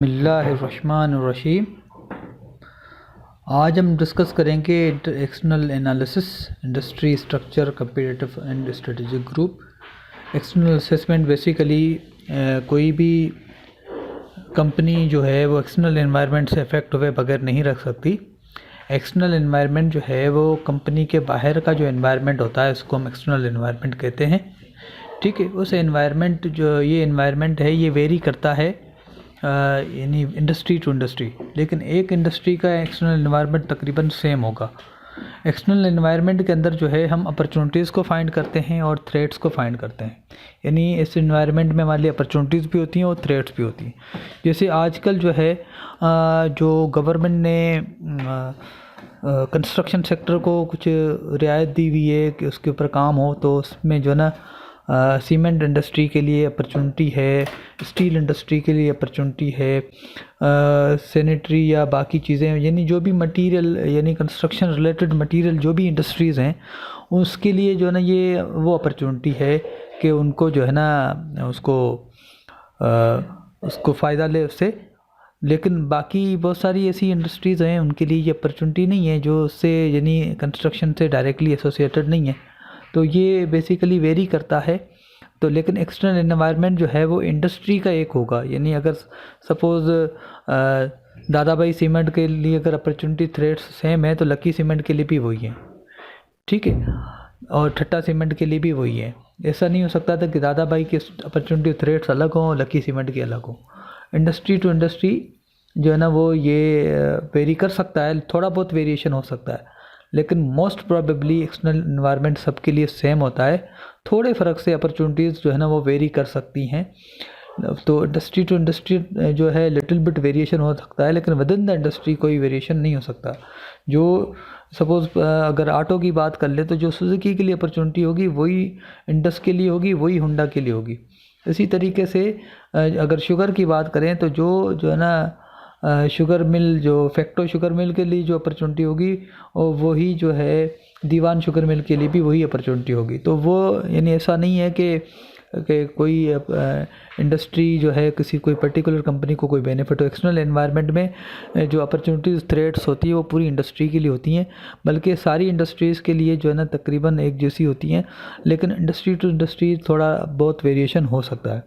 बिस्मिल्लाहिर्रहमानिर्रहीम। आज हम डिस्कस करेंगे external analysis, industry structure, comparative and strategic group. External assessment basically कोई भी कंपनी जो है वो एक्सटर्नल एनवायरनमेंट से अफेक्ट हुए बगैर नहीं रख सकती। एक्सटर्नल एनवायरनमेंट जो है वो कंपनी के बाहर का जो एनवायरनमेंट होता है उसको हम एक्सटर्नल एनवायरनमेंट कहते हैं। ठीक है, उस एनवायरनमेंट जो ये एनवायरनमेंट है ये वेरी करता है यानी इंडस्ट्री टू इंडस्ट्री, लेकिन एक इंडस्ट्री का एक्सटर्नल एनवायरनमेंट तकरीबन सेम होगा। एक्सटर्नल एनवायरनमेंट के अंदर जो है हम अपॉर्चुनिटीज़ को फाइंड करते हैं और थ्रेट्स को फाइंड करते हैं। यानी इस एनवायरनमेंट में हमारे लिए अपॉर्चुनिटीज़ भी होती हैं और थ्रेट्स भी होती हैं। जैसे आजकल जो है जो गवर्नमेंट ने कंस्ट्रक्शन सेक्टर को कुछ रियायत दी हुई है कि उसके ऊपर काम हो, तो उसमें जो है ना सीमेंट इंडस्ट्री के लिए अपॉर्चुनिटी है, स्टील इंडस्ट्री के लिए अपॉर्चुनिटी है, सैनिटरी या बाकी चीज़ें यानी जो भी मटेरियल यानी कंस्ट्रक्शन रिलेटेड मटेरियल जो भी इंडस्ट्रीज़ हैं उसके लिए जो है ना ये वो अपॉर्चुनिटी है कि उनको जो है ना उसको फ़ायदा ले उससे। लेकिन बाकी बहुत सारी ऐसी इंडस्ट्रीज़ हैं उनके लिए ये अपॉर्चुनिटी नहीं है जो उससे यानी कंस्ट्रक्शन से डायरेक्टली एसोसिएटेड नहीं है। तो ये बेसिकली वेरी करता है। तो लेकिन एक्सटर्नल एनवायरनमेंट जो है वो इंडस्ट्री का एक होगा। यानी अगर सपोज़ दादा भाई सीमेंट के लिए अगर अपॉर्चुनिटी थ्रेड्स सेम है तो लकी सीमेंट के लिए भी वही है, ठीक है, और ठट्टा सीमेंट के लिए भी वही है। ऐसा नहीं हो सकता था कि दादा भाई के अपॉर्चुनिटी थ्रेड्स अलग हों, लकी सीमेंट के अलग हों। इंडस्ट्री टू इंडस्ट्री जो है ना वो ये वेरी कर सकता है, थोड़ा बहुत वेरिएशन हो सकता है, लेकिन मोस्ट प्रोबेबली एक्सटर्नल इन्वायरमेंट सबके लिए सेम होता है। थोड़े फ़र्क से अपॉर्चुनिटीज़ जो है ना वो वेरी कर सकती हैं। तो इंडस्ट्री टू इंडस्ट्री जो है लिटिल बिट वेरिएशन हो सकता है, लेकिन विद इन द इंडस्ट्री कोई वेरिएशन नहीं हो सकता। जो सपोज़ अगर ऑटो की बात कर ले तो जो सुजुकी के लिए अपॉर्चुनिटी होगी वही इंडस के लिए होगी, वही होंडा के लिए होगी। इसी तरीके से अगर शुगर की बात करें तो जो है ना शुगर मिल, जो फैक्टो शुगर मिल के लिए जो अपॉर्चुनिटी होगी और वही जो है दीवान शुगर मिल के लिए भी वही अपॉर्चुनिटी होगी। तो वो यानी ऐसा नहीं है कि कोई इंडस्ट्री जो है किसी कोई पर्टिकुलर कंपनी को कोई बेनिफिट हो। एक्सटर्नल एनवायरनमेंट में जो अपॉर्चुनिटीज़ थ्रेट्स होती है वो पूरी इंडस्ट्री के लिए होती हैं, बल्कि सारी इंडस्ट्रीज़ के लिए जो है ना तकरीबन एक जैसी होती हैं, लेकिन इंडस्ट्री टू इंडस्ट्री थोड़ा बहुत वेरिएशन हो सकता है।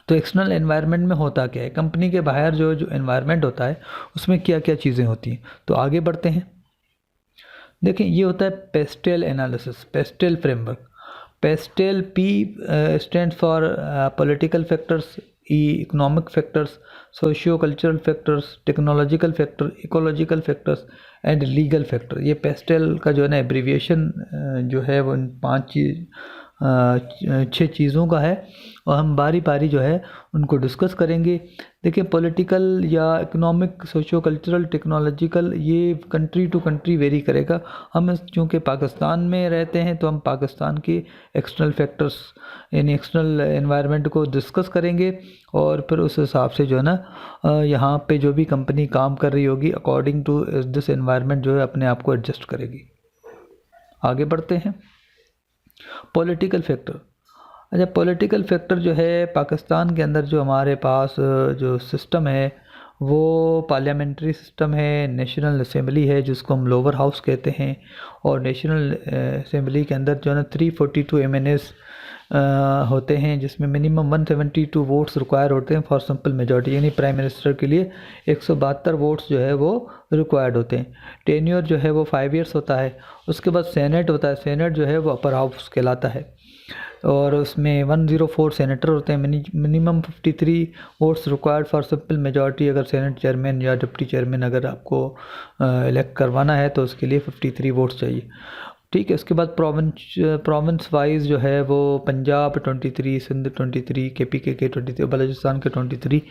तो एक्सटर्नल एनवायरनमेंट में होता क्या है, कंपनी के बाहर जो एनवायरनमेंट होता है उसमें क्या क्या चीज़ें होती हैं। तो आगे बढ़ते हैं। देखिए ये होता है pastel analysis, pastel framework. Pastel P stand for political factors, E economic factors, socio cultural factors, technological factor, ecological factors and legal factor. ये पेस्टेल का जो है ना एब्रीविएशन जो है वो इन 6 चीज़ों का है और हम बारी बारी जो है उनको डिस्कस करेंगे। देखिए पॉलिटिकल या इकोनॉमिक, सोशियो कल्चरल, टेक्नोलॉजिकल ये कंट्री टू कंट्री वेरी करेगा। हम चूँकि पाकिस्तान में रहते हैं तो हम पाकिस्तान के एक्सटर्नल फैक्टर्स यानी एक्सटर्नल एनवायरनमेंट को डिस्कस करेंगे और फिर उस हिसाब से जो है ना यहाँ पे जो भी कंपनी काम कर रही होगी अकॉर्डिंग टू दिस एनवायरनमेंट जो है अपने आप को एडजस्ट करेगी। आगे बढ़ते हैं। Political factor. अच्छा, पॉलिटिकल फैक्टर जो है पाकिस्तान के अंदर जो हमारे पास जो सिस्टम है वो पार्लियामेंट्री सिस्टम है, नेशनल असेंबली है जिसको हम लोअर हाउस कहते हैं, और नेशनल असेंबली के अंदर जो है ना 342 MNAs होते हैं जिसमें मिनिमम 172 वोट्स रिक्वायर होते हैं फॉर सिंपल मेजॉरिटी। यानी प्राइम मिनिस्टर के लिए 172 वोट्स जो है वो रिक्वायर्ड होते हैं। टेन्योर जो है वो 5 ईयर्स होता है। उसके बाद सेनेट होता है, सेनेट जो है वो अपर हाउस कहलाता है और उसमें 104 सेनेटर होते हैं। Minimum 53 votes required for simple majority. अगर सेनेट चेयरमैन या डिप्टी चेयरमैन अगर आपको इलेक्ट करवाना है तो उसके लिए 53 वोट्स चाहिए, ठीक है। उसके बाद प्रोविंस वाइज जो है वो पंजाब 23, सिंध 23, KPK के 23, बलूचिस्तान के 23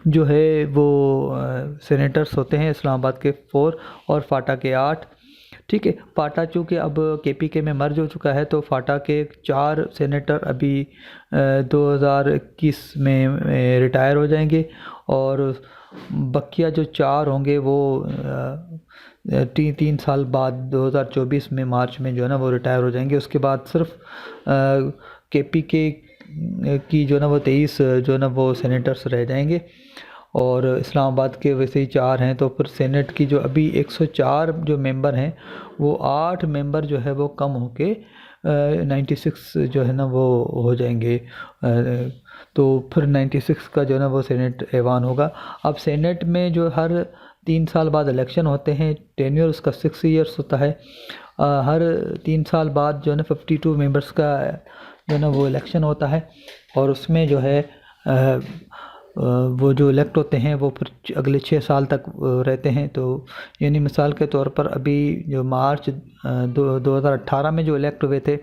जो है वो सेनेटर्स होते हैं। इस्लामाबाद के 4 और फाटा के 8, ठीक है। फाटा चूँकि अब KPK में मर्ज हो चुका है तो फाटा के 4 सेनेटर अभी 2021 में रिटायर हो जाएंगे और बकिया जो 4 होंगे वो 3 साल बाद 2024 में मार्च में जो है ना वो रिटायर हो जाएंगे। उसके बाद सिर्फ KPK की जो है ना वो 23 जो है ना वो सेनेटर्स रह जाएंगे और इस्लामाबाद के वैसे ही 4 हैं। तो फिर सेनेट की जो अभी 104 जो मेंबर हैं, वो 8 मेंबर जो है वो कम होके 96 जो है ना वो हो जाएंगे। तो फिर 96 का जो है ना वो सेनेट ऐवान होगा। अब सेनेट में जो हर 3 साल बाद इलेक्शन होते हैं, टेन्योर उसका 6 ईयर्स होता है। हर 3 साल बाद जो है ना 52 मेंबर्स का जो है ना वो इलेक्शन होता है, और उसमें जो है वो जो इलेक्ट होते हैं वो फिर अगले 6 साल तक रहते हैं। तो यानी मिसाल के तौर पर अभी जो मार्च 2018 में जो इलेक्ट हुए थे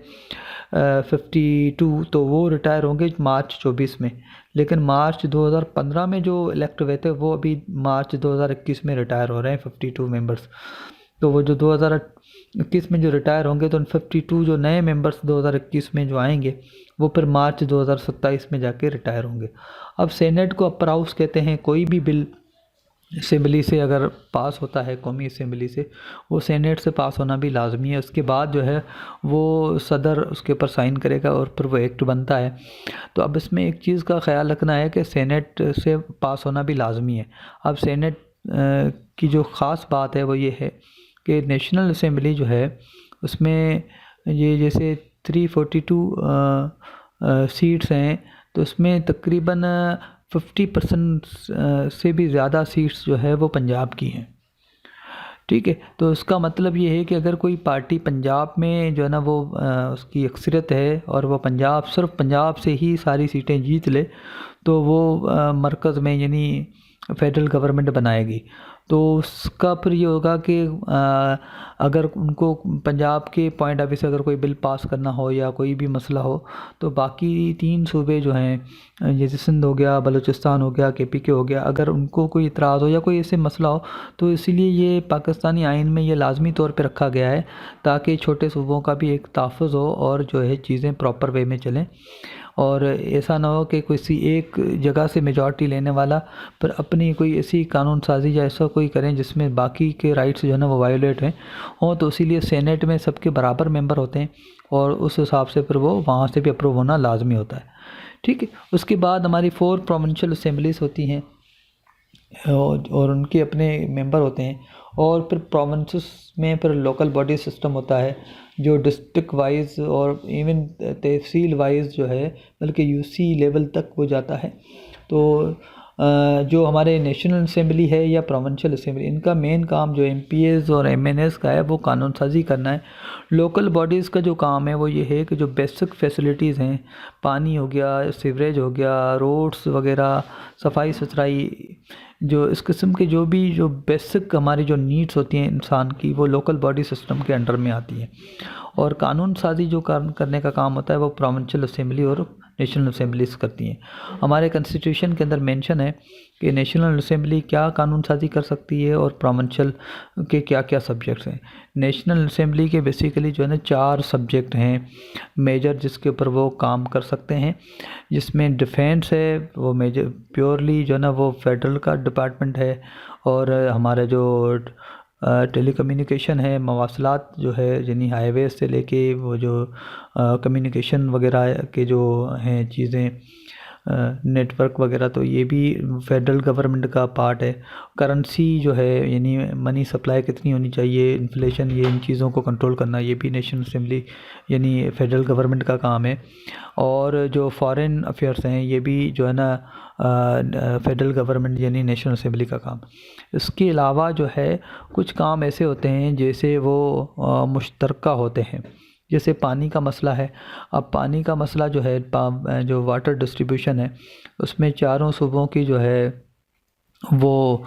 52, तो वो रिटायर होंगे मार्च 24 में। लेकिन मार्च 2015 में जो इलेक्ट हुए थे वो अभी मार्च 2021 में रिटायर हो रहे हैं 52 मेंबर्स। तो वो जो 2021 में जो रिटायर होंगे, तो उन 52 जो नए मेंबर्स 2021 में जो आएंगे वो फिर मार्च 2027 में जाके रिटायर होंगे। अब सेनेट को अपर हाउस कहते हैं। कोई भी बिल असेंबली से अगर पास होता है, कौमी असेंबली से, वो सेनेट से पास होना भी लाजमी है। उसके बाद जो है वो सदर उसके ऊपर साइन करेगा और फिर वो एक्ट बनता है। तो अब इसमें एक चीज़ का ख्याल रखना है कि सेनेट से पास होना भी लाजमी है। अब सेनेट की जो ख़ास बात है वो ये है कि नेशनल असेंबली जो है उसमें ये जैसे 342 सीट्स हैं, तो उसमें तकरीबन 50% से भी ज़्यादा सीट्स जो है वो पंजाब की हैं। ठीक है, तो उसका मतलब ये है कि अगर कोई पार्टी पंजाब में जो है ना वो उसकी अक्सरियत है और वो पंजाब, सिर्फ पंजाब से ही सारी सीटें जीत ले, तो वो मरकज़ में यानी फेडरल गवर्नमेंट बनाएगी। तो उसका फिर ये होगा कि अगर उनको पंजाब के पॉइंट ऑफ व्यू से अगर कोई बिल पास करना हो या कोई भी मसला हो, तो बाकी 3 सूबे जो हैं जैसे सिंध हो गया, बलूचिस्तान हो गया, KPK हो गया, अगर उनको कोई इतराज़ हो या कोई ऐसे मसला हो, तो इसीलिए ये पाकिस्तानी आइन में ये लाजमी तौर पे रखा गया है ताकि छोटे सूबों का भी एक तहफ़्फ़ुज़ हो और जो है चीज़ें प्रॉपर वे में चलें। और ऐसा ना हो कि किसी एक जगह से मेजॉरिटी लेने वाला पर अपनी कोई ऐसी कानून साजी या ऐसा कोई करें जिसमें बाकी के राइट्स जो है ना वो वायोलेट हों। तो इसीलिए सेनेट में सबके बराबर मेंबर होते हैं और उस हिसाब से फिर वो वहाँ से भी अप्रूव होना लाजमी होता है। ठीक है, उसके बाद हमारी 4 प्रोविंशियल असेंबलीज होती हैं और उनके अपने मेंबर होते हैं। और फिर प्रोविंसेस में फिर लोकल बॉडी सिस्टम होता है जो डिस्ट्रिक्ट वाइज और इवन तहसील वाइज जो है, बल्कि UC लेवल तक वो जाता है। तो जो हमारे नेशनल असेंबली है या प्रोविंशियल असेंबली, इनका मेन काम जो MPs और MNs का है वो कानून साजी करना है। लोकल बॉडीज़ का जो काम है वो ये है कि जो बेसिक फैसिलिटीज़ हैं, पानी हो गया, सीवरेज हो गया, रोड्स वगैरह, सफाई सुथराई, जो इस किस्म के जो बेसिक हमारी जो नीड्स होती हैं इंसान की, वो लोकल बॉडी सिस्टम के अंडर में आती है। और कानून साजी जो करने का काम होता है वो प्रोविंशियल असेंबली और नेशनल असेंबलीज करती हैं। हमारे कॉन्स्टिट्यूशन के अंदर मेंशन है कि नेशनल असेंबली क्या कानून साजी कर सकती है और प्रोविंशियल के क्या क्या सब्जेक्ट्स हैं। नेशनल असेंबली के बेसिकली जो है ना 4 सब्जेक्ट हैं मेजर जिसके ऊपर वो काम कर सकते हैं, जिसमें डिफेंस है, वो मेजर प्योरली जो है ना वो फेडरल का डिपार्टमेंट है। और हमारा जो टेलीकम्युनिकेशन है, मवासलात जो है यानी हाईवे से लेके वो जो कम्युनिकेशन वगैरह के जो हैं चीज़ें, नेटवर्क वगैरह, तो ये भी फेडरल गवर्नमेंट का पार्ट है। करेंसी जो है यानी मनी सप्लाई कितनी होनी चाहिए, इन्फ्लेशन, ये इन चीज़ों को कंट्रोल करना, ये भी नेशनल असेंबली यानी फेडरल गवर्नमेंट का काम है। और जो फॉरेन अफेयर्स हैं ये भी जो है ना फेडरल गवर्नमेंट यानी नेशनल असेंबली का काम। इसके अलावा जो है कुछ काम ऐसे होते हैं जैसे वो मुश्तरका होते हैं, जैसे पानी का मसला है। अब पानी का मसला जो है जो वाटर डिस्ट्रीब्यूशन है उसमें चारों सूबों की जो है वो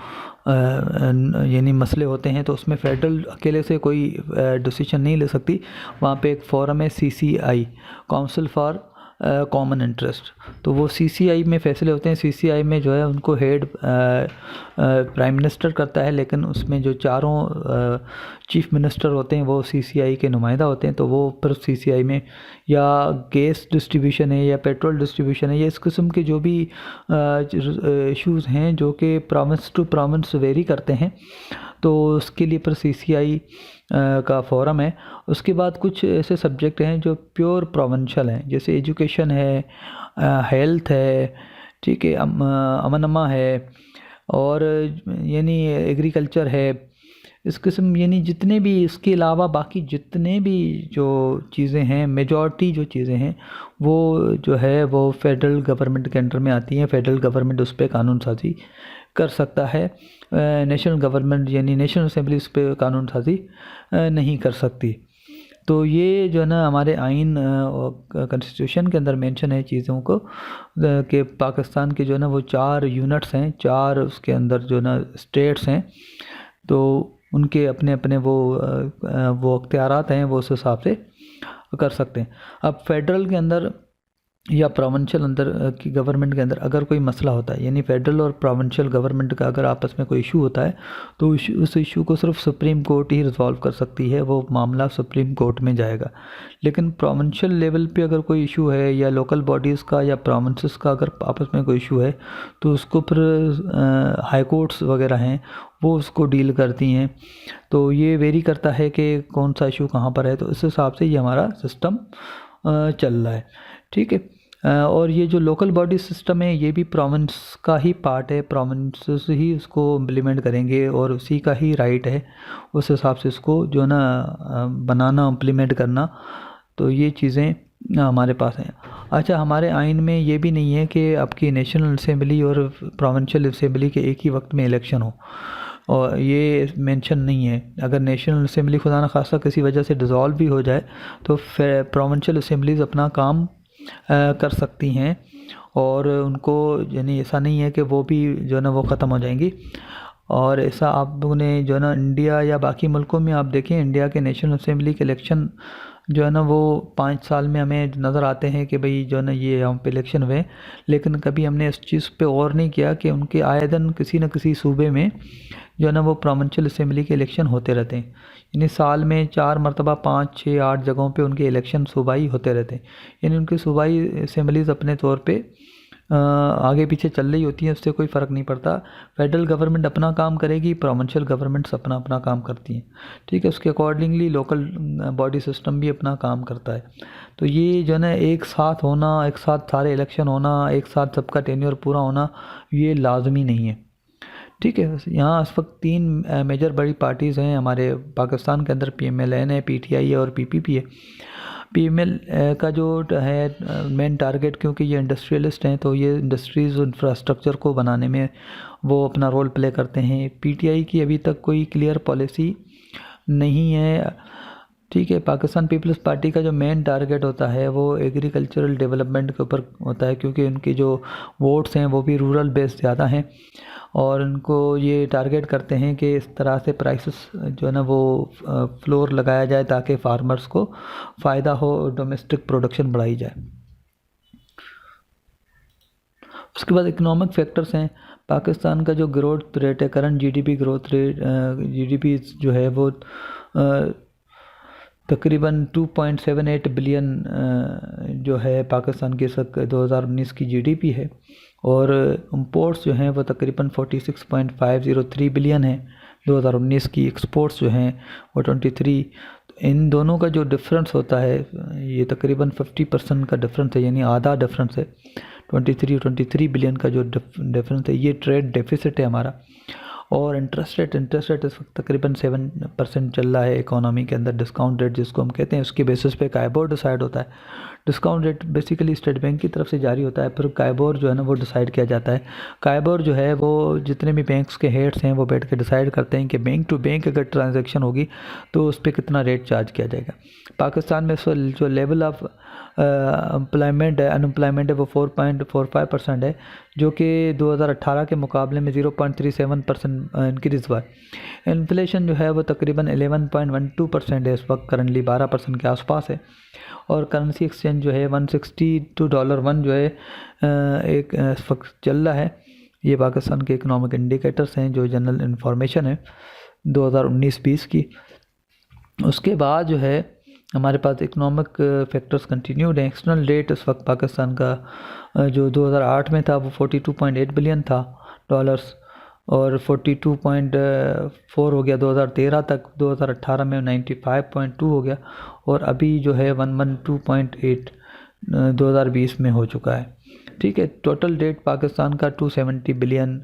यानी मसले होते हैं, तो उसमें फेडरल अकेले से कोई डिसीजन नहीं ले सकती। वहाँ पे एक फोरम है CCI, council for common interest, तो वो CCI में फ़ैसले होते हैं। CCI में जो है उनको हेड प्राइम मिनिस्टर करता है, लेकिन उसमें जो चारों चीफ मिनिस्टर होते हैं वो CCI के नुमाइंदा होते हैं। तो वो फिर CCI में या गैस डिस्ट्रीब्यूशन है या पेट्रोल डिस्ट्रीब्यूशन है या इस किस्म के जो भी इश्यूज़ हैं जो कि प्रोविंस टू प्रोविंस वेरी करते हैं, तो उसके लिए पर CCI का फोरम है। उसके बाद कुछ ऐसे सब्जेक्ट हैं जो प्योर प्रोविंशियल हैं, जैसे एजुकेशन है, हेल्थ है, ठीक है, अमन अमा है, और यानी एग्रीकल्चर है, इस किस्म यानी जितने भी, इसके अलावा बाकी जितने भी जो चीज़ें हैं, मेजॉरिटी जो चीज़ें हैं वो जो है वो फेडरल गवर्नमेंट के अंडर में आती हैं। फेडरल गवर्नमेंट उस पर कानून साजी कर सकता है, नेशनल गवर्नमेंट यानी नेशनल असेंबली उस पर कानून साजी नहीं कर सकती। तो ये जो है ना हमारे आइन कॉन्स्टिट्यूशन के अंदर मेंशन है चीज़ों को कि पाकिस्तान के जो है ना वो 4 यूनिट्स हैं, 4 उसके अंदर जो है ना स्टेट्स हैं, तो उनके अपने अपने वो अख्तियारात हैं, वो उस हिसाब से कर सकते हैं। अब फेडरल के अंदर या प्रोविंशियल अंदर की गवर्नमेंट के अंदर अगर कोई मसला होता है, यानी फेडरल और प्रोविंशियल गवर्नमेंट का अगर आपस में कोई इशू होता है, तो उस इशू को सिर्फ सुप्रीम कोर्ट ही रिजॉल्व कर सकती है, वो मामला सुप्रीम कोर्ट में जाएगा। लेकिन प्रोविंशियल लेवल पे अगर कोई इशू है या लोकल बॉडीज़ का या प्रोविंसेस का अगर आपस में कोई इशू है, तो उसको फिर हाई कोर्ट्स वगैरह हैं वो उसको डील करती हैं। तो ये वेरी करता है कि कौन सा इशू कहाँ पर है, तो इस हिसाब से ये हमारा सिस्टम चल रहा है। ठीक है। और ये जो लोकल बॉडी सिस्टम है ये भी प्रोविंस का ही पार्ट है, प्रोविंसेस ही उसको इम्प्लीमेंट करेंगे और उसी का ही राइट है उस हिसाब से इसको जो ना बनाना, इम्प्लीमेंट करना। तो ये चीज़ें हमारे पास हैं। अच्छा, हमारे आइन में ये भी नहीं है कि आपकी नेशनल असेंबली और प्रोविंशियल असेंबली के एक ही वक्त में इलेक्शन हो, और ये मेंशन नहीं है। अगर नेशनल असेंबली खुदा न खास्ता किसी वजह से डिज़ोल्व भी हो जाए तो फिर प्रोविंशियल असेंबलीज़ अपना काम कर सकती हैं, और उनको यानी ऐसा नहीं है कि वो भी जो है ना वो ख़त्म हो जाएंगी। और ऐसा आप लोगों ने जो है ना इंडिया या बाकी मुल्कों में आप देखें, इंडिया के नेशनल असेंबली के इलेक्शन जो है ना वो 5 साल में हमें नज़र आते हैं कि भाई जो है ना ये यहाँ पे इलेक्शन हुए, लेकिन कभी हमने इस चीज़ पे गौर नहीं किया कि उनके आए दिन किसी न किसी सूबे में जो है ना वो प्रोविंशियल असेंबली के इलेक्शन होते रहते हैं। यानी साल में 4 मरतबा 5, 6, 8 जगहों पे उनके इलेक्शन सूबाई होते रहते हैं। यानी उनकी सूबाई असेंबलीज़ अपने तौर पे आगे पीछे चल रही होती हैं, उससे कोई फ़र्क नहीं पड़ता। फेडरल गवर्नमेंट अपना काम करेगी, प्रोविंशियल गवर्नमेंट्स अपना अपना काम करती हैं। ठीक है। उसके अकॉर्डिंगली लोकल बॉडी सिस्टम भी अपना काम करता है। तो ये जो है ना एक साथ होना, एक साथ सारे इलेक्शन होना, एक साथ सबका टेन्योर पूरा होना, ये लाजमी नहीं है। ठीक है। यहाँ इस वक्त 3 मेजर बड़ी पार्टीज़ हैं हमारे पाकिस्तान के अंदर, PMLN है, PTI है और PPP है। PML का जो है मेन टारगेट, क्योंकि ये इंडस्ट्रियलिस्ट हैं तो ये इंडस्ट्रीज़ इंफ्रास्ट्रक्चर को बनाने में वो अपना रोल प्ले करते हैं। PTI की अभी तक कोई क्लियर पॉलिसी नहीं है। ठीक है। पाकिस्तान पीपल्स पार्टी का जो मेन टारगेट होता है वो एग्रीकल्चरल डेवलपमेंट के ऊपर होता है, क्योंकि उनकी जो वोट्स हैं वो भी रूरल बेस्ड ज़्यादा हैं, और उनको ये टारगेट करते हैं कि इस तरह से प्राइसेस जो है ना वो फ्लोर लगाया जाए ताकि फार्मर्स को फ़ायदा हो, डोमेस्टिक प्रोडक्शन बढ़ाई जाए। उसके बाद इकोनॉमिक फैक्टर्स हैं। पाकिस्तान का जो ग्रोथ रेट है, current GDP growth rate, GDP जो है वो तकरीबन 2.78 बिलियन जो है पाकिस्तान की 2019 की GDP है, और इंपोर्ट्स जो हैं वो तकरीबन 46.503 बिलियन है 2019 की। एक्सपोर्ट्स जो हैं वो 23। इन दोनों का जो डिफरेंस होता है ये तकरीबन 50% का डिफरेंस है, यानी आधा डिफरेंस है। 23 बिलियन का जो डिफरेंस है ये ट्रेड डेफिसिट है हमारा। और इंटरेस्ट रेट इस वक्त तकरीबन 7% चल रहा है इकोनॉमी के अंदर। डिस्काउंट रेट जिसको हम कहते हैं, उसकी बेसिस पे काइबोर डिसाइड होता है। Discount rate basically state bank की तरफ से जारी होता है, फिर काइबोर जो है ना वो डिसाइड किया जाता है। काइबोर जो है वो जितने भी बैंक्स के हेड्स हैं वो बैठ के डिसाइड करते हैं कि बैंक टू बैंक अगर ट्रांजैक्शन होगी तो उस पर कितना रेट चार्ज किया जाएगा। पाकिस्तान में जो लेवल ऑफ एम्प्लॉयमेंट है, अनएम्प्लॉयमेंट है, वो 4.45% है, जो कि 2018 के मुकाबले में 0.37% इंक्रीज़ हुआ है। इन्फ्लेशन जो है वो तकरीबन 11.12% है इस वक्त, करंटली 12% के आसपास है। और करेंसी एक्सचेंज जो है 160 टू $1 जो है एक इस वक्त चल रहा है। ये पाकिस्तान के इकोनॉमिक इंडिकेटर्स हैं जो जनरल इंफॉर्मेशन है 2019-20 की। उसके बाद जो है हमारे पास इकोनॉमिक फैक्टर्स कंटिन्यूड हैं। एक्सटर्नल रेट इस वक्त पाकिस्तान का जो 2008 में था वो 42.8 बिलियन था डॉलर्स, और 42.4 हो गया 2013 तक। 2018 में 95.2 हो गया, और अभी जो है 112.8 2020 में हो चुका है। ठीक है। टोटल डेट पाकिस्तान का 270 बिलियन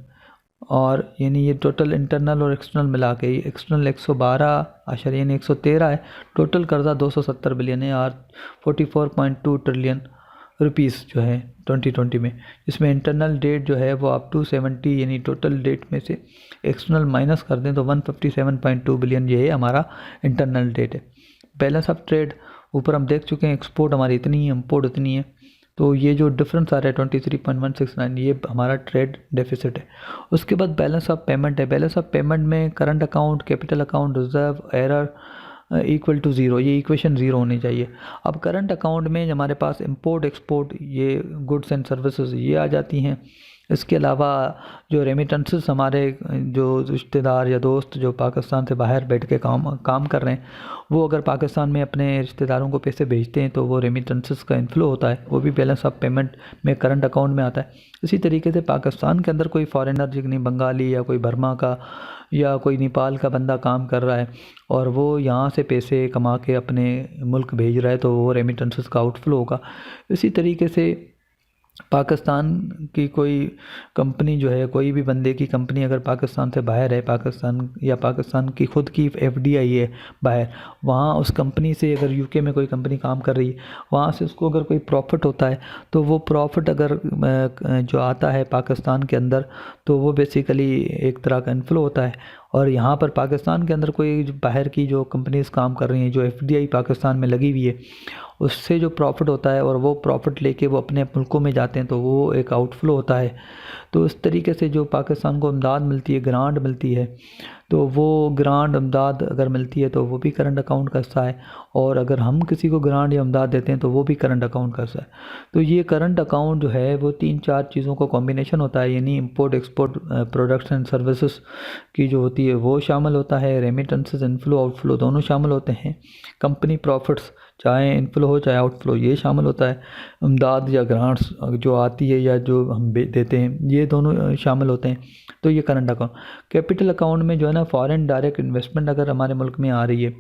और यानी ये टोटल इंटरनल और एक्सटर्नल मिला के एक्सटर्नल 112 यानी 113 है, टोटल कर्जा 270 बिलियन है और 44.2 ट्रिलियन रुपीस जो है 2020 में। इसमें इंटरनल डेट जो है वो अप टू 70 यानी टोटल डेट में से एक्सटर्नल माइनस कर दें तो 157.2 बिलियन ये है हमारा इंटरनल डेट है। बैलेंस ऑफ ट्रेड ऊपर हम देख चुके हैं, एक्सपोर्ट हमारी इतनी है, इम्पोर्ट इतनी है, तो ये जो डिफरेंस आ रहा है 23.169 ये हमारा ट्रेड डेफिसिट है। उसके बाद बैलेंस ऑफ पेमेंट है। बैलेंस ऑफ पेमेंट में current account, capital account, reserve, error equal to zero, ये इक्वेशन ज़ीरो होनी चाहिए। अब करंट अकाउंट में हमारे पास इंपोर्ट एक्सपोर्ट ये गुड्स एंड सर्विसेज ये आ जाती हैं। इसके अलावा जो रेमिटेंसेस हमारे जो रिश्तेदार या दोस्त जो पाकिस्तान से बाहर बैठ के काम कर रहे हैं, वो अगर पाकिस्तान में अपने रिश्तेदारों को पैसे भेजते हैं तो वो रेमिटेंसेस का इन्फ्लो होता है, वो भी बैलेंस ऑफ पेमेंट में करंट अकाउंट में आता है। इसी तरीके से पाकिस्तान के अंदर कोई फॉरेनर जितनी बंगाली या कोई बर्मा का या कोई नेपाल का बंदा काम कर रहा है और वो यहाँ से पैसे कमा के अपने मुल्क भेज रहा है तो वो रेमिटेंसेस का आउटफ्लो होगा। इसी तरीके से पाकिस्तान की कोई कंपनी जो है, कोई भी बंदे की कंपनी अगर पाकिस्तान से बाहर है, पाकिस्तान या पाकिस्तान की खुद की एफडीआई है बाहर, वहाँ उस कंपनी से अगर यूके में कोई कंपनी काम कर रही है, वहाँ से उसको अगर कोई प्रॉफिट होता है तो वो प्रॉफिट अगर जो आता है पाकिस्तान के अंदर तो वो बेसिकली एक तरह का इन्फ्लो होता है। और यहाँ पर पाकिस्तान के अंदर कोई बाहर की जो कंपनीज काम कर रही हैं, जो एफडीआई पाकिस्तान में लगी हुई है, उससे जो प्रॉफिट होता है और वो प्रॉफिट लेके वो अपने मुल्कों में जाते हैं तो वो एक आउटफ्लो होता है। तो इस तरीके से जो पाकिस्तान को इमदाद मिलती है, ग्रांट मिलती है, तो वो ग्रांट इमदाद अगर मिलती है तो वो भी करंट अकाउंट का हिस्सा है, और अगर हम किसी को ग्रांट या इमदाद देते हैं तो वो भी करंट अकाउंट का हिस्सा है। तो ये करंट अकाउंट जो है वो 3-4 चीज़ों का कॉम्बिनेशन होता है, यानी import export, products and services की जो होती है वो शामिल होता है, रेमिटेंसेस इनफ्लो आउटफ्लो दोनों शामिल होते हैं, कंपनी प्रॉफिट्स चाहे इनफ्लो हो चाहे आउटफ्लो ये शामिल होता है, इमदाद या ग्रांट्स जो आती है या जो हम देते हैं ये दोनों शामिल होते हैं। तो ये करंट अकाउंट। कैपिटल अकाउंट में जो है ना फॉरेन डायरेक्ट इन्वेस्टमेंट अगर हमारे मुल्क में आ रही है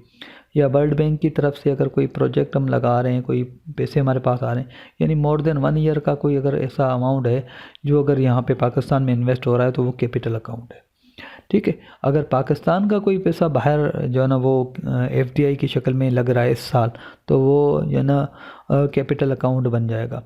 या वर्ल्ड बैंक की तरफ से अगर कोई प्रोजेक्ट हम लगा रहे हैं, कोई पैसे हमारे पास आ रहे हैं, यानी मोर देन 1 ईयर का कोई अगर ऐसा अमाउंट है जो अगर यहाँ पे पाकिस्तान में इन्वेस्ट हो रहा है तो वो कैपिटल अकाउंट है। ठीक है, अगर पाकिस्तान का कोई पैसा बाहर जो है ना वो एफडीआई की शक्ल में लग रहा है इस साल, तो वो जो है ना कैपिटल अकाउंट बन जाएगा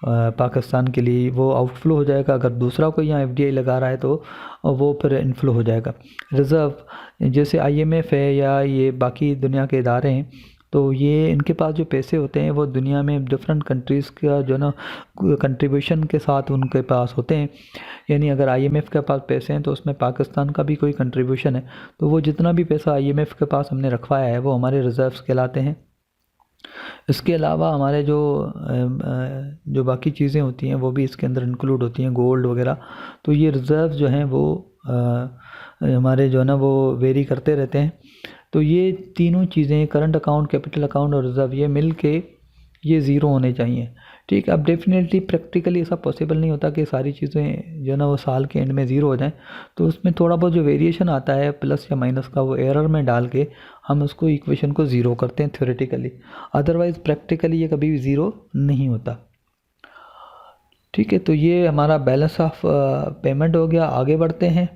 पाकिस्तान के लिए, वो आउटफ्लो हो जाएगा। अगर दूसरा कोई यहाँ एफडीआई लगा रहा है तो वो फिर इनफ्लो हो जाएगा। रिज़र्व जैसे आईएमएफ है या ये बाकी दुनिया के इदारे हैं, तो ये इनके पास जो पैसे होते हैं वो दुनिया में डिफरेंट कंट्रीज़ का जो ना कंट्रीब्यूशन के साथ उनके पास होते हैं। यानी अगर आईएमएफ के पास पैसे हैं तो उसमें पाकिस्तान का भी कोई कंट्रीब्यूशन है, तो वो जितना भी पैसा आईएमएफ के पास हमने रखवाया है वो हमारे रिज़र्व्स कहलाते हैं। इसके अलावा हमारे जो बाकी चीज़ें होती हैं वो भी इसके अंदर इंक्लूड होती हैं, गोल्ड वगैरह। तो ये रिज़र्व जो हैं वो हमारे जो है ना वो वेरी करते रहते हैं। तो ये तीनों चीज़ें करंट अकाउंट, कैपिटल अकाउंट और रिज़र्व ये मिल के ये ज़ीरो होने चाहिए। ठीक है, अब डेफिनेटली प्रैक्टिकली ऐसा पॉसिबल नहीं होता कि सारी चीज़ें जो ना वो साल के एंड में ज़ीरो हो जाएं, तो उसमें थोड़ा बहुत जो वेरिएशन आता है प्लस या माइनस का वो एरर में डाल के हम उसको इक्वेशन को ज़ीरो करते हैं थ्योरेटिकली, अदरवाइज़ प्रैक्टिकली ये कभी भी ज़ीरो नहीं होता। ठीक है, तो ये हमारा बैलेंस ऑफ पेमेंट हो गया। आगे बढ़ते हैं।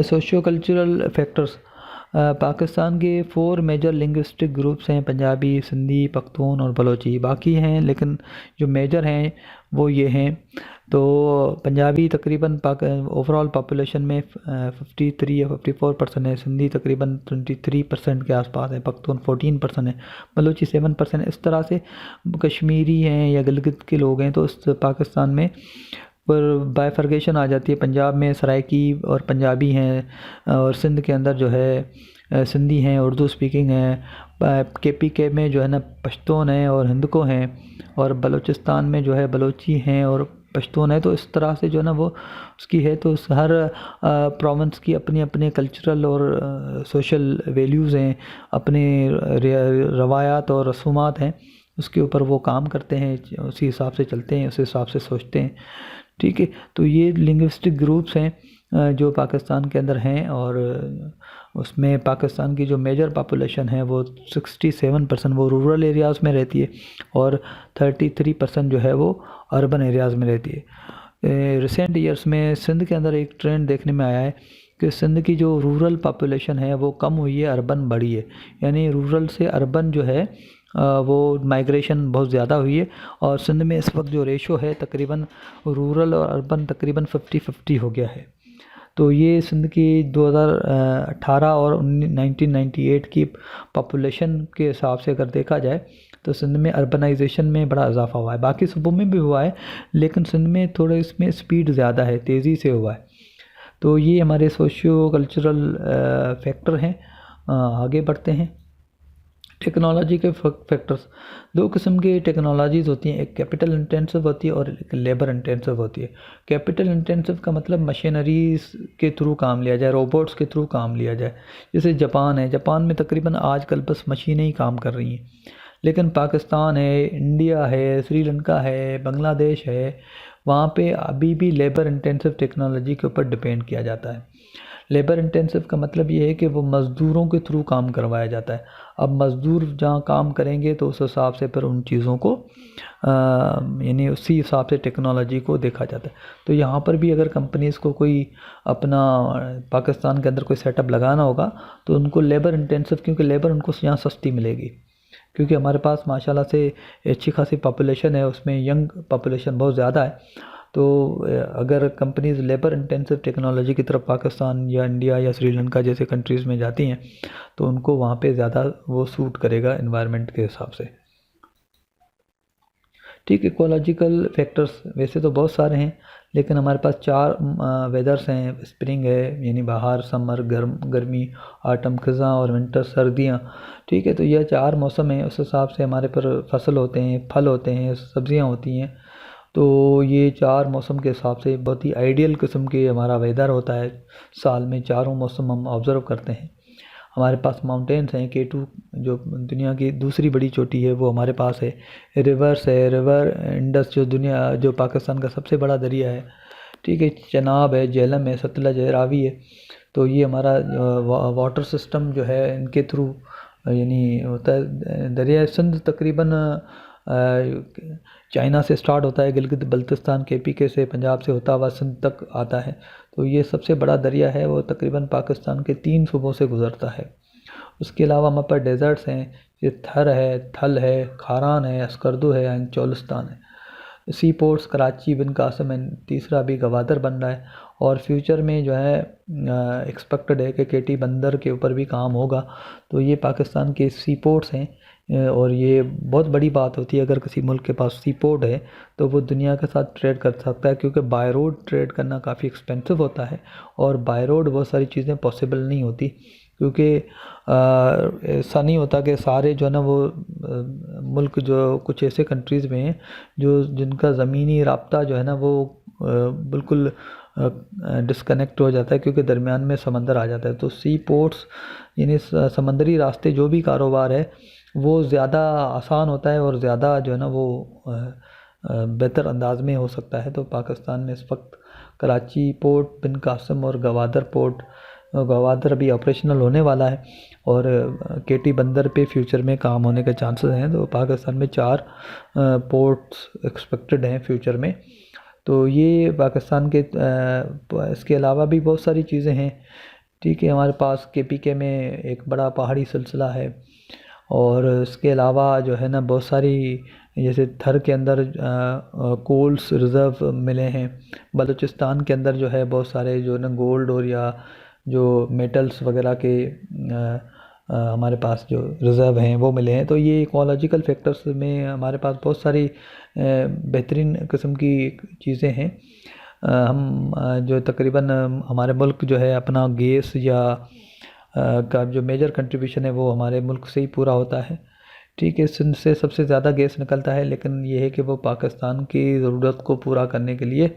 Socio cultural factors. पाकिस्तान के 4 मेजर लिंग्विस्टिक ग्रुप्स हैं, पंजाबी, सिंधी, पख्तून और बलोची। बाकी हैं लेकिन जो मेजर हैं वो ये हैं। तो पंजाबी तकरीबन ओवरऑल पॉपुलेशन में 53 या 54% है, सिंधी तकरीबन 23% के आसपास है, पख्तून 14% है, बलोची 7% है। इस तरह से कश्मीरी हैं या गिलगित के लोग हैं तो इस पाकिस्तान में पर बाइफर्केशन आ जाती है। पंजाब में सराइकी और पंजाबी हैं, और सिंध के अंदर जो है सिंधी हैं, उर्दू स्पीकिंग हैं। केपीके में जो है ना पश्तून हैं और हिंदको हैं, और बलूचिस्तान में जो है बलोची हैं और पश्तून है। तो इस तरह से जो है ना वो उसकी है। तो हर प्रोविंस की अपनी अपने कल्चरल और सोशल वैल्यूज़ हैं, अपने रवायात और रसूमात हैं, उसके ऊपर वो काम करते हैं, उसी हिसाब से चलते हैं, उस हिसाब से सोचते हैं। ठीक है, तो ये लिंग्विस्टिक ग्रुप्स हैं जो पाकिस्तान के अंदर हैं, और उसमें पाकिस्तान की जो मेजर पॉपुलेशन है वो 67% वो रूरल एरियाज़ में रहती है और 33% जो है वो अर्बन एरियाज़ में रहती है। रिसेंट ईयर्स में सिंध के अंदर एक ट्रेंड देखने में आया है कि सिंध की जो रूरल पॉपुलेशन है वो कम हुई है, अर्बन बढ़ी है। यानी रूरल से अर्बन जो है वो माइग्रेशन बहुत ज़्यादा हुई है। और सिंध में इस वक्त जो रेशो है तकरीबन रूरल और अर्बन तकरीबन 50-50 हो गया है। तो ये सिंध की 2018 और 1998 की पॉपुलेशन के हिसाब से अगर देखा जाए तो सिंध में अर्बनाइजेशन में बड़ा इजाफा हुआ है। बाकी सूबों में भी हुआ है लेकिन सिंध में थोड़ा इसमें स्पीड ज़्यादा है, तेज़ी से हुआ है। तो ये हमारे सोशियो कल्चरल फैक्टर हैं। आगे बढ़ते हैं। टेक्नोलॉजी के फैक्टर्स, दो किस्म की टेक्नोलॉजीज़ होती हैं, एक कैपिटल इंटेंसिव होती है और एक लेबर इंटेंसिव होती है। कैपिटल इंटेंसिव का मतलब मशीनरीज के थ्रू काम लिया जाए, रोबोट्स के थ्रू काम लिया जाए। जैसे जापान है, जापान में तकरीबन आजकल बस मशीनें ही काम कर रही हैं। लेकिन पाकिस्तान है, इंडिया है, श्रीलंका है, बांग्लादेश है, वहाँ पे अभी भी लेबर इंटेंसिव टेक्नोलॉजी के ऊपर डिपेंड किया जाता है। लेबर इंटेंसिव का मतलब ये है कि वो मज़दूरों के थ्रू काम करवाया जाता है। अब मज़दूर जहाँ काम करेंगे तो उस हिसाब से फिर उन चीज़ों को यानी उसी हिसाब से टेक्नोलॉजी को देखा जाता है। तो यहाँ पर भी अगर कंपनीज़ को कोई अपना पाकिस्तान के अंदर कोई सेटअप लगाना होगा तो उनको लेबर इंटेंसिव, क्योंकि लेबर उनको यहाँ सस्ती मिलेगी, क्योंकि हमारे पास माशाल्लाह से अच्छी खासी पॉपुलेशन है, उसमें यंग पॉपुलेशन बहुत ज़्यादा है। तो अगर कंपनीज लेबर इंटेंसिव टेक्नोलॉजी की तरफ पाकिस्तान या इंडिया या श्रीलंका जैसे कंट्रीज़ में जाती हैं तो उनको वहाँ पे ज़्यादा वो सूट करेगा एनवायरनमेंट के हिसाब से। ठीक, इकोलॉजिकल फैक्टर्स वैसे तो बहुत सारे हैं लेकिन हमारे पास 4 वेदर्स हैं। स्प्रिंग है यानी बहार, समर गर्मी, आटम खज़ां और विंटर सर्दियाँ। ठीक है, तो यह 4 मौसम हैं, उस हिसाब से हमारे पर फसल होते हैं, फल होते हैं, सब्जियाँ होती हैं। तो ये 4 मौसम के हिसाब से बहुत ही आइडियल किस्म के हमारा वेदर होता है। साल में चारों मौसम हम ऑब्ज़र्व करते हैं। हमारे पास माउंटेन्स हैं, K2 जो दुनिया की दूसरी बड़ी चोटी है वो हमारे पास है। रिवर्स है, रिवर इंडस जो पाकिस्तान का सबसे बड़ा दरिया है। ठीक है, चनाब है, झेलम है, सतलज है, रावी है। तो ये हमारा वाटर सिस्टम जो है इनके थ्रू यानी होता है। दरिया सिंध तकरीबन चाइना से स्टार्ट होता है, गिलगित बल्तिस्तान KPK से, पंजाब से होता हुआ सिंध तक आता है। तो ये सबसे बड़ा दरिया है, वो तकरीबन पाकिस्तान के 3 सूबों से गुज़रता है। उसके अलावा हमारे पास डेजर्ट्स हैं, ये थर है, थल है, खारान है, अस्करदू है, एंड चोलिस्तान है। सी पोर्ट्स कराची, बिन कासिम है, तीसरा अभी गवादर बन रहा है। और फ्यूचर में जो है एक्सपेक्टेड है कि KT बंदर के ऊपर भी काम होगा। तो ये पाकिस्तान के सी पोर्ट्स हैं। और ये बहुत बड़ी बात होती है अगर किसी मुल्क के पास सी पोर्ट है तो वो दुनिया के साथ ट्रेड कर सकता है, क्योंकि बाय रोड ट्रेड करना काफ़ी एक्सपेंसिव होता है और बाय रोड बहुत सारी चीज़ें पॉसिबल नहीं होती, क्योंकि ऐसा नहीं होता कि सारे जो है ना वो मुल्क जो कुछ ऐसे कंट्रीज़ में हैं जो जिनका ज़मीनी राब्ता जो है ना वो बिल्कुल डिस्कनेक्ट हो जाता है, क्योंकि दरमियान में समंदर आ जाता है। तो सी पोर्ट्स यानी समंदरी रास्ते जो भी कारोबार है वो ज़्यादा आसान होता है और ज़्यादा जो है ना वो बेहतर अंदाज में हो सकता है। तो पाकिस्तान में इस वक्त कराची पोर्ट, बिन कासिम और गवादर पोर्ट, गवादर अभी ऑपरेशनल होने वाला है और KT बंदर पे फ्यूचर में काम होने के चांसेस हैं। तो पाकिस्तान में 4 पोर्ट्स एक्सपेक्टेड हैं फ्यूचर में। तो ये पाकिस्तान के इसके अलावा भी बहुत सारी चीज़ें हैं। ठीक है, हमारे पास KPK में एक बड़ा पहाड़ी सिलसिला है और इसके अलावा जो है ना बहुत सारी, जैसे थर के अंदर कोल्स रिज़र्व मिले हैं। बलूचिस्तान के अंदर जो है बहुत सारे जो ना गोल्ड और या जो मेटल्स वगैरह के हमारे पास जो रिज़र्व हैं वो मिले हैं। तो ये इकोलॉजिकल फैक्टर्स में हमारे पास बहुत सारी बेहतरीन किस्म की चीज़ें हैं। हम जो तकरीबन हमारे मुल्क जो है अपना गैस या का जो मेजर कंट्रीब्यूशन है वो हमारे मुल्क से ही पूरा होता है। ठीक है, सिंध से सबसे ज़्यादा गैस निकलता है, लेकिन ये है कि वो पाकिस्तान की ज़रूरत को पूरा करने के लिए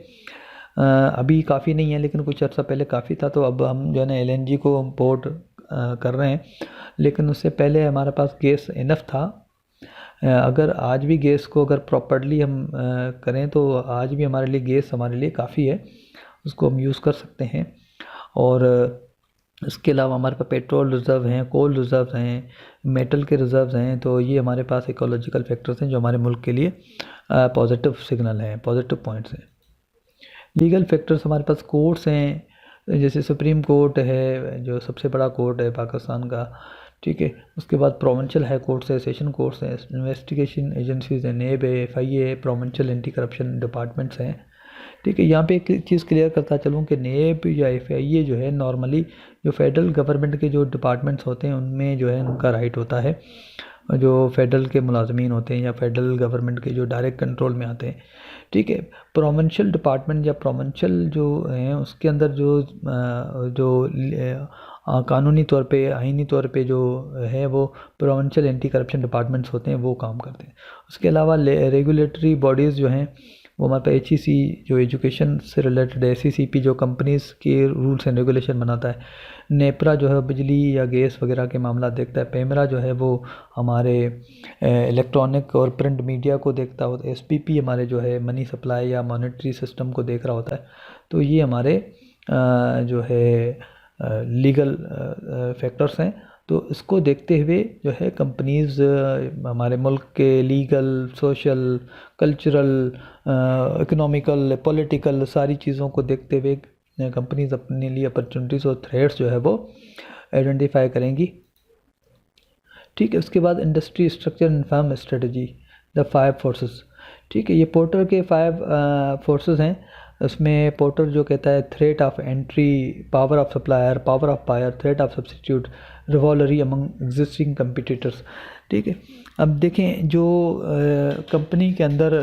अभी काफ़ी नहीं है, लेकिन कुछ अर्सा पहले काफ़ी था। तो अब हम जो है ना LNG को इम्पोर्ट कर रहे हैं, लेकिन उससे पहले हमारे पास गैस इनफ था। अगर आज भी गैस को अगर प्रॉपर्ली हम करें तो आज भी हमारे लिए गैस हमारे लिए काफ़ी है, उसको हम यूज़ कर सकते हैं। और इसके अलावा हमारे पास पेट्रोल रिज़र्व हैं, कोल रिज़र्व हैं, मेटल के रिज़र्व हैं। तो ये हमारे पास इकोलॉजिकल फैक्टर्स हैं जो हमारे मुल्क के लिए पॉजिटिव सिग्नल हैं, पॉजिटिव पॉइंट्स हैं। लीगल फैक्टर्स हमारे पास कोर्ट्स हैं, जैसे सुप्रीम कोर्ट है जो सबसे बड़ा कोर्ट है पाकिस्तान का, ठीक है। उसके बाद प्रोविंशियल हाई कोर्ट्स है, सेशन कोर्ट्स हैं, इन्वेस्टिगेशन एजेंसीज हैं, नेब है, FIA है, प्रोविंशियल एंटी करप्शन डिपार्टमेंट्स हैं, ठीक है। यहाँ पे एक चीज़ क्लियर करता चलूँ कि नेब या FIA जो है नॉर्मली जो फेडरल गवर्नमेंट के जो डिपार्टमेंट्स होते हैं उनमें जो है उनका राइट होता है, जो फेडरल के मुलाजमीन होते हैं या फेडरल गवर्नमेंट के जो डायरेक्ट कंट्रोल में आते हैं, ठीक है। प्रोविंशियल डिपार्टमेंट या प्रोविंशियल जो हैं उसके अंदर कानूनी तौर पे, आईनी तौर पे जो है वो प्रोविंशियल एंटी करप्शन डिपार्टमेंट्स होते हैं, वो काम करते हैं। उसके अलावा रेगुलेटरी बॉडीज़ जो हैं वो हमारे पास HEC जो एजुकेशन से रिलेटेड है, SCCP जो कंपनीज़ के रूल्स एंड रेगुलेशन बनाता है, नेपरा जो है बिजली या गैस वगैरह के मामला देखता है, पेमरा जो है वो हमारे इलेक्ट्रॉनिक और प्रिंट मीडिया को देखता होता है, SPP हमारे जो है मनी सप्लाई या मॉनेटरी सिस्टम को देख रहा होता है। तो ये हमारे जो है लीगल फैक्टर्स हैं। तो इसको देखते हुए जो है कंपनीज़ हमारे मुल्क के legal, social, cultural, economical, political सारी चीज़ों को देखते हुए कंपनीज़ अपने लिए अपॉर्चुनिटीज़ और थ्रेट्स जो है वो आइडेंटिफाई करेंगी, ठीक है। उसके बाद industry structure and firm strategy, the 5 forces, ठीक है। ये पोर्टर के 5 फोर्सेस हैं। उसमें पोर्टर जो कहता है threat of entry, power of supplier, power of buyer, threat of substitute, rivalry among existing competitors, ठीक है। अब देखें जो कंपनी के अंदर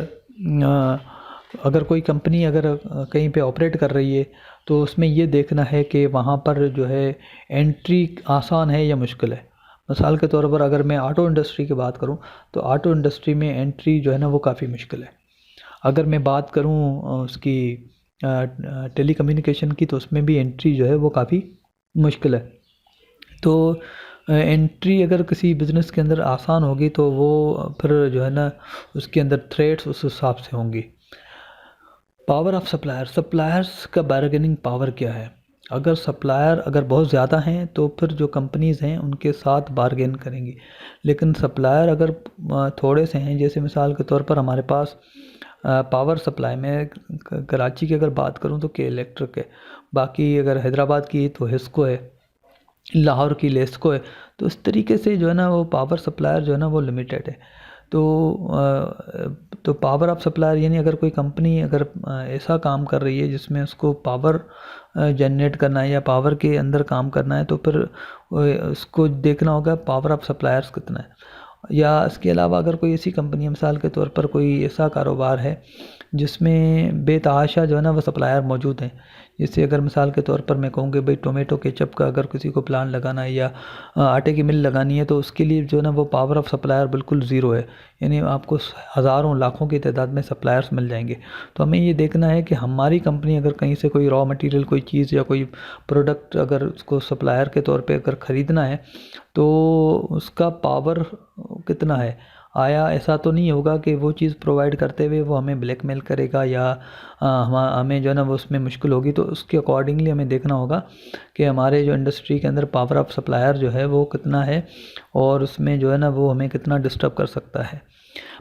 अगर कोई कंपनी अगर कहीं पे ऑपरेट कर रही है तो उसमें ये देखना है कि वहाँ पर जो है एंट्री आसान है या मुश्किल है। मिसाल के तौर पर अगर मैं ऑटो इंडस्ट्री की बात करूँ तो ऑटो इंडस्ट्री में एंट्री जो है ना वो काफ़ी मुश्किल है। अगर मैं बात करूँ उसकी टेली कम्युनिकेशन की तो उसमें भी एंट्री जो है वो काफ़ी मुश्किल है। तो एंट्री अगर किसी बिज़नेस के अंदर आसान होगी तो वो फिर जो है ना उसके अंदर थ्रेट्स उस हिसाब से होंगी। पावर ऑफ सप्लायर, सप्लायर्स का बार्गेनिंग पावर क्या है। अगर सप्लायर अगर बहुत ज़्यादा हैं तो फिर जो कंपनीज़ हैं उनके साथ बार्गेन करेंगी, लेकिन सप्लायर अगर थोड़े से हैं, जैसे मिसाल के तौर पर हमारे पास पावर सप्लाई में कराची की अगर बात करूं तो के इलेक्ट्रिक है, बाकी अगर हैदराबाद की तो हिस्को है, लाहौर की लेस्को है। तो इस तरीके से जो है ना वो पावर सप्लायर जो है ना वो लिमिटेड है। तो पावर ऑफ सप्लायर यानी अगर कोई कंपनी अगर ऐसा काम कर रही है जिसमें उसको पावर जनरेट करना है या पावर के अंदर काम करना है तो फिर उसको देखना होगा पावर ऑफ सप्लायर्स कितना है। या इसके अलावा अगर कोई ऐसी कंपनी मिसाल के तौर पर कोई ऐसा कारोबार है जिसमें बेतहाशा जो है ना वो सप्लायर मौजूद हैं, जैसे अगर मिसाल के तौर पर मैं कहूँ कि भाई टोमेटो केचप का अगर किसी को प्लान लगाना है या आटे की मिल लगानी है तो उसके लिए जो है ना वो पावर ऑफ सप्लायर बिल्कुल ज़ीरो है, यानी आपको हज़ारों लाखों की तादाद में सप्लायर्स मिल जाएंगे। तो हमें ये देखना है कि हमारी कंपनी अगर कहीं से कोई रॉ मटेरियल, कोई चीज़ या कोई प्रोडक्ट अगर उसको सप्लायर के तौर पे अगर ख़रीदना है तो उसका पावर कितना है। आया ऐसा तो नहीं होगा कि वो चीज़ प्रोवाइड करते हुए वो हमें ब्लैकमेल करेगा या हमें जो है ना वो उसमें मुश्किल होगी। तो उसके अकॉर्डिंगली हमें देखना होगा कि हमारे जो इंडस्ट्री के अंदर पावर ऑफ सप्लायर जो है वो कितना है और उसमें जो है ना वो हमें कितना डिस्टर्ब कर सकता है।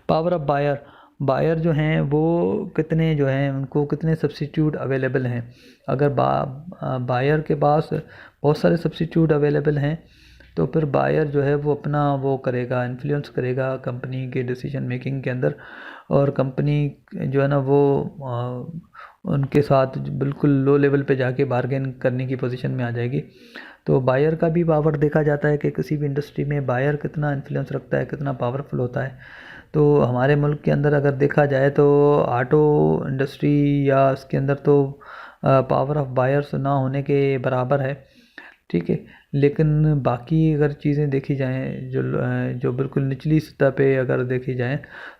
पावर ऑफ बायर, बायर जो हैं वो कितने जो हैं उनको कितने सब्सिट्यूट अवेलेबल हैं। अगर बायर के पास बहुत सारे सब्सिट्यूट अवेलेबल हैं तो फिर बायर जो है वो अपना वो करेगा, इन्फ्लुएंस करेगा कंपनी के डिसीजन मेकिंग के अंदर, और कंपनी जो है ना वो उनके साथ बिल्कुल लो लेवल पे जाके बार्गेन करने की पोजीशन में आ जाएगी। तो बायर का भी पावर देखा जाता है कि किसी भी इंडस्ट्री में बायर कितना इन्फ्लुएंस रखता है, कितना पावरफुल होता है। तो हमारे मुल्क के अंदर अगर देखा जाए तो ऑटो इंडस्ट्री या इसके अंदर तो पावर ऑफ बायर्स ना होने के बराबर है, ठीक है। लेकिन बाकी अगर चीज़ें देखी जाएँ जो बिल्कुल निचली सतह पे अगर देखी जाएँ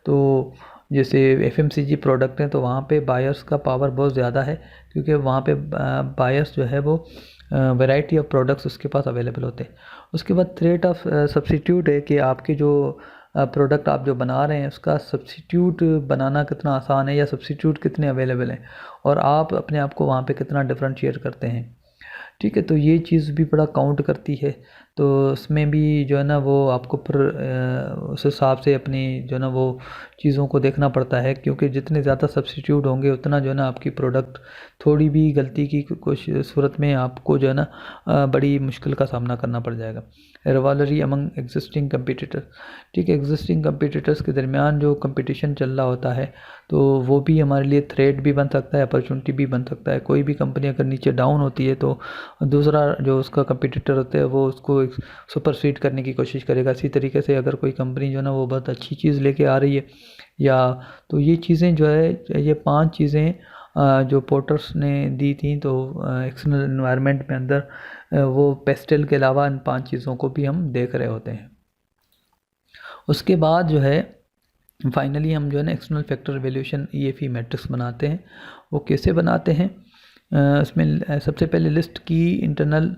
तो जैसे FMCG प्रोडक्ट हैं तो वहाँ पे बायर्स का पावर बहुत ज़्यादा है, क्योंकि वहाँ पे बायर्स जो है वो वैरायटी ऑफ प्रोडक्ट्स उसके पास अवेलेबल होते हैं। उसके बाद थ्रेट ऑफ सब्सिट्यूट है कि आपके जो प्रोडक्ट आप जो बना रहे हैं उसका सब्सिट्यूट बनाना कितना आसान है या सब्सिट्यूट कितने अवेलेबल हैं और आप अपने आप को वहाँ पे कितना डिफरेंशिएट करते हैं, ठीक है। तो ये चीज़ भी बड़ा काउंट करती है। तो उसमें भी जो है ना वो आपको फिर उस हिसाब से अपनी जो है ना वो चीज़ों को देखना पड़ता है, क्योंकि जितने ज़्यादा सब्स्टिट्यूट होंगे उतना जो है ना आपकी प्रोडक्ट थोड़ी भी गलती की कुछ सूरत में आपको जो है ना बड़ी मुश्किल का सामना करना पड़ जाएगा। रिवॉल्वरी अमंग एग्जिस्टिंग कंपटीटर, ठीक है, एग्जिस्टिंग कंपटीटर्स के दरमियान जो कंपटीशन चल रहा होता है तो वो भी हमारे लिए थ्रेट भी बन सकता है, अपॉर्चुनिटी भी बन सकता है। कोई भी कंपनी अगर नीचे डाउन होती है तो दूसरा जो उसका कंपटीटर होता है वो उसको सुपरसीड करने की कोशिश करेगा। इसी तरीके से अगर कोई कंपनी जो है ना वो बहुत अच्छी चीज़ लेके आ रही है या, तो ये चीज़ें जो है, ये 5 चीज़ें जो पोर्टर्स ने दी थी, तो एक्सटर्नल एनवायरनमेंट में अंदर वो पेस्टल के अलावा इन 5 चीज़ों को भी हम देख रहे होते हैं। उसके बाद जो है फाइनली हम जो है ना external factor valuation EFE matrix बनाते हैं। वो कैसे बनाते हैं, इसमें सबसे पहले लिस्ट की इंटरनल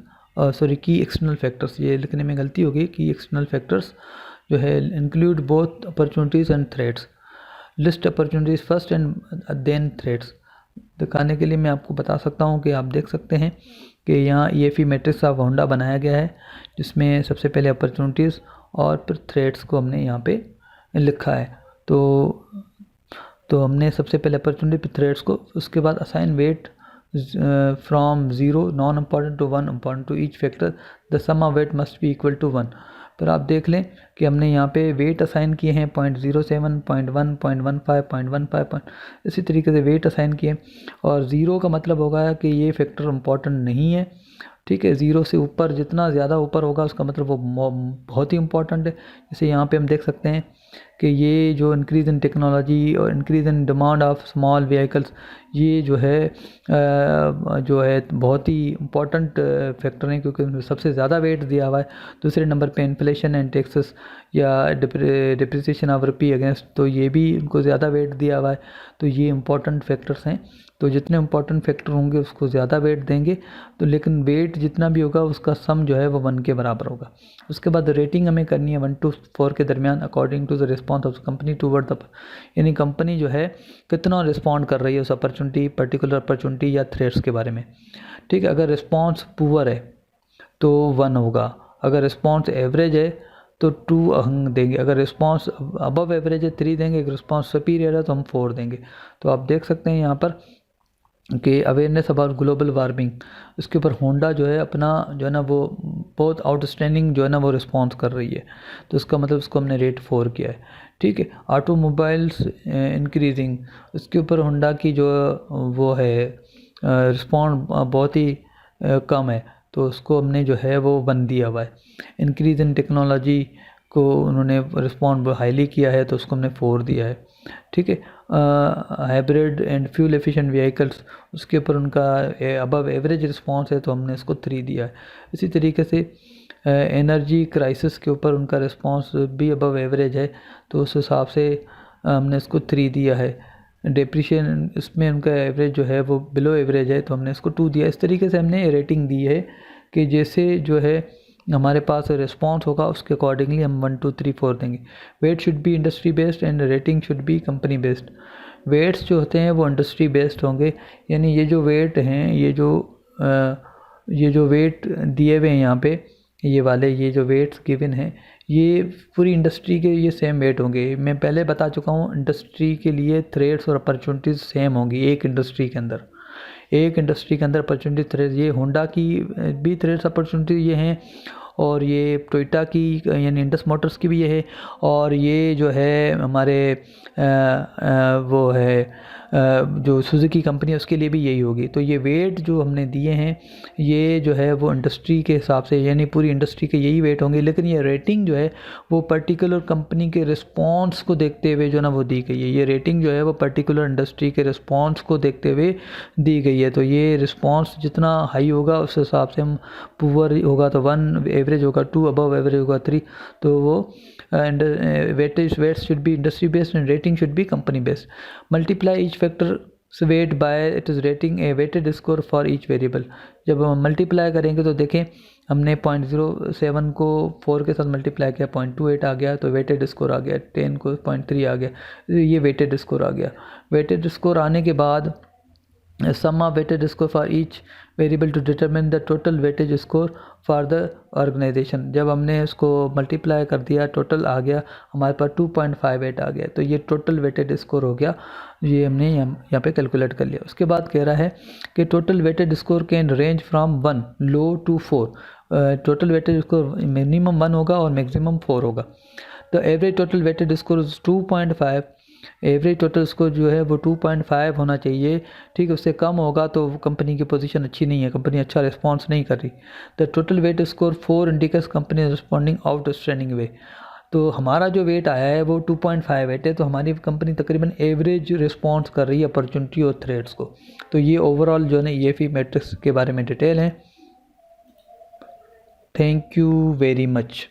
की एक्सटर्नल फैक्टर्स, ये लिखने में गलती हो गई कि एक्सटर्नल फैक्टर्स जो है include both opportunities and threats, list opportunities first and then threats. दिखाने के लिए मैं आपको बता सकता हूँ कि आप देख सकते हैं कि यहाँ EFE मैट्रिक्स ऑफ होंडा बनाया गया है, जिसमें सबसे पहले अपॉर्चुनिटीज़ और फिर थ्रेट्स को हमने यहाँ पे लिखा है। तो हमने सबसे पहले अपॉर्चुनिटी पे थ्रेड्स को, उसके बाद assign weight from 0 non important to 1 important to each factor, the sum of weight must be equal to 1। फिर आप देख लें कि हमने यहाँ पे वेट असाइन किए हैं 0.07, 0.1, 0.15, 0.15, इसी तरीके से वेट असाइन किए। और 0 का मतलब होगा कि ये फैक्टर इम्पॉर्टेंट नहीं है, ठीक है। 0 से ऊपर जितना ज़्यादा ऊपर होगा उसका मतलब वो बहुत ही इंपॉर्टेंट है। जैसे यहाँ पे हम देख सकते हैं कि ये जो इंक्रीज़ इन टेक्नोलॉजी और increase in demand of small vehicles, ये जो है बहुत ही इम्पॉर्टेंट फैक्टर है, क्योंकि उसमें सबसे ज़्यादा वेट दिया हुआ है। दूसरे नंबर पे इन्फ्लेशन एंड टैक्सेस या डिप्रिसिएशन ऑफ रुपी अगेंस्ट, तो ये भी उनको ज़्यादा वेट दिया हुआ है। तो ये इंपॉर्टेंट फैक्टर्स हैं, तो जितने इंपॉर्टेंट फैक्टर होंगे उसको ज़्यादा वेट देंगे। तो लेकिन वेट जितना भी होगा उसका सम जो है वो 1 के बराबर होगा। उसके बाद रेटिंग हमें करनी है 1 to 4 के दरमियान according to the response of company toward the, यानी कंपनी जो है कितना रिस्पॉन्ड कर रही है उस अपॉर्चुनिटी, पर्टिकुलर अपॉर्चुनिटी या थ्रेट्स के बारे में, ठीक है। अगर रिस्पॉन्स पुअर है तो 1 होगा, अगर रिस्पॉन्स एवरेज है तो 2 हम देंगे, अगर रिस्पॉन्स अबव एवरेज है 3 देंगे, अगर रिस्पॉन्स सुपीरियर है तो हम 4 देंगे। तो आप देख सकते हैं यहाँ पर कि अवेयरनेस अबाउट ग्लोबल वार्मिंग, उसके ऊपर होंडा जो है अपना जो है ना वो बहुत आउटस्टैंडिंग जो है ना वो रिस्पॉन्स कर रही है, तो उसका मतलब उसको हमने रेट 4 किया है, ठीक है। ऑटोमोबाइल्स इंक्रीजिंग, उसके ऊपर होंडा की जो वो है रिस्पॉन्ड बहुत ही कम है, तो उसको हमने जो है वो 1 दिया हुआ है। इंक्रीज इन टेक्नोलॉजी को उन्होंने रिस्पॉन्ड हाईली किया है, तो उसको हमने 4 दिया है, ठीक है। Hybrid and fuel efficient vehicles, उसके ऊपर उनका अबव एवरेज रिस्पॉन्स है, तो हमने इसको 3 दिया है। इसी तरीके से एनर्जी क्राइसिस के ऊपर उनका रिस्पॉन्स भी अबव एवरेज है, तो उस हिसाब से हमने इसको 3 दिया है। डिप्रिशिएशन, इसमें उनका एवरेज जो है वो बिलो एवरेज है, तो हमने इसको 2 दिया। इस तरीके से हमने रेटिंग दी है कि जैसे जो है हमारे पास रिस्पॉन्स होगा उसके अकॉर्डिंगली हम 1 2 3 4 देंगे। Weight should be industry based and rating should be company based. Weights जो होते हैं वो इंडस्ट्री बेस्ड होंगे, यानी ये जो वेट हैं, ये जो वेट दिए हुए हैं यहाँ पे, ये वाले ये जो वेट्स गिवन हैं, ये पूरी इंडस्ट्री के ये सेम वेट होंगे। मैं पहले बता चुका हूँ इंडस्ट्री के लिए थ्रेड्स और अपॉर्चुनिटीज़ सेम होंगी एक इंडस्ट्री के अंदर। एक इंडस्ट्री के अंदर अपॉर्चुनिटी थ्रेड्स, ये होंडा की भी थ्रेड्स अपॉर्चुनिटी ये हैं, और ये टोयोटा की यानी इंडस मोटर्स की भी ये है, और ये जो है हमारे वो है जो सुजुकी कंपनी है उसके लिए भी यही होगी। तो ये वेट जो हमने दिए हैं ये जो है वो इंडस्ट्री के हिसाब से, यानी पूरी इंडस्ट्री के यही वेट होंगे, लेकिन ये रेटिंग जो है वो पर्टिकुलर कंपनी के रिस्पॉन्स को देखते हुए जो ना वो दी गई है। ये रेटिंग जो है वो पर्टिकुलर इंडस्ट्री के रिस्पॉन्स को देखते हुए दी गई है। तो ये रिस्पॉन्स जितना हाई होगा उस हिसाब से हम, पुअर होगा तो 1, एवरेज होगा 2, अबव एवरेज होगा 3, तो वो and weights should be industry based and rating should be company based. Multiply each factor's weight by its rating, a weighted score for each variable. जब हम मल्टीप्लाई करेंगे तो देखें हमने 0.07 को 4 के साथ मल्टीप्लाई किया, 0.28 आ गया, तो वेटेड स्कोर आ गया। 10 को 0.3 आ गया, ये वेटेड स्कोर आ गया। वेटेड स्कोर आने के बाद sum of weighted score for each variable to determine the total weightage score for the organization। जब हमने उसको मल्टीप्लाई कर दिया टोटल आ गया हमारे पास 2.58 आ गया, तो ये टोटल वेटेड स्कोर हो गया, ये हमने यहाँ पे कैलकुलेट कर लिया। उसके बाद कह रहा है कि total weighted score can range from 1 low to 4। Total weighted score minimum 1 होगा और मैक्सिमम 4 होगा। तो average total weighted score 2.5, average total score जो है वो 2.5 होना चाहिए, ठीक है। उससे कम होगा तो कंपनी की पोजीशन अच्छी नहीं है, कंपनी अच्छा रिस्पॉन्स नहीं कर रही। The total weight score 4 indicates company responding outstanding way. तो हमारा जो वेट आया है वो 2.58 है, तो हमारी कंपनी तकरीबन एवरेज रिस्पॉन्स कर रही है अपॉर्चुनिटी और थ्रेड्स को। तो ये ओवरऑल जो है ना EFE मैट्रिक्स के बारे में डिटेल है। Thank you very much.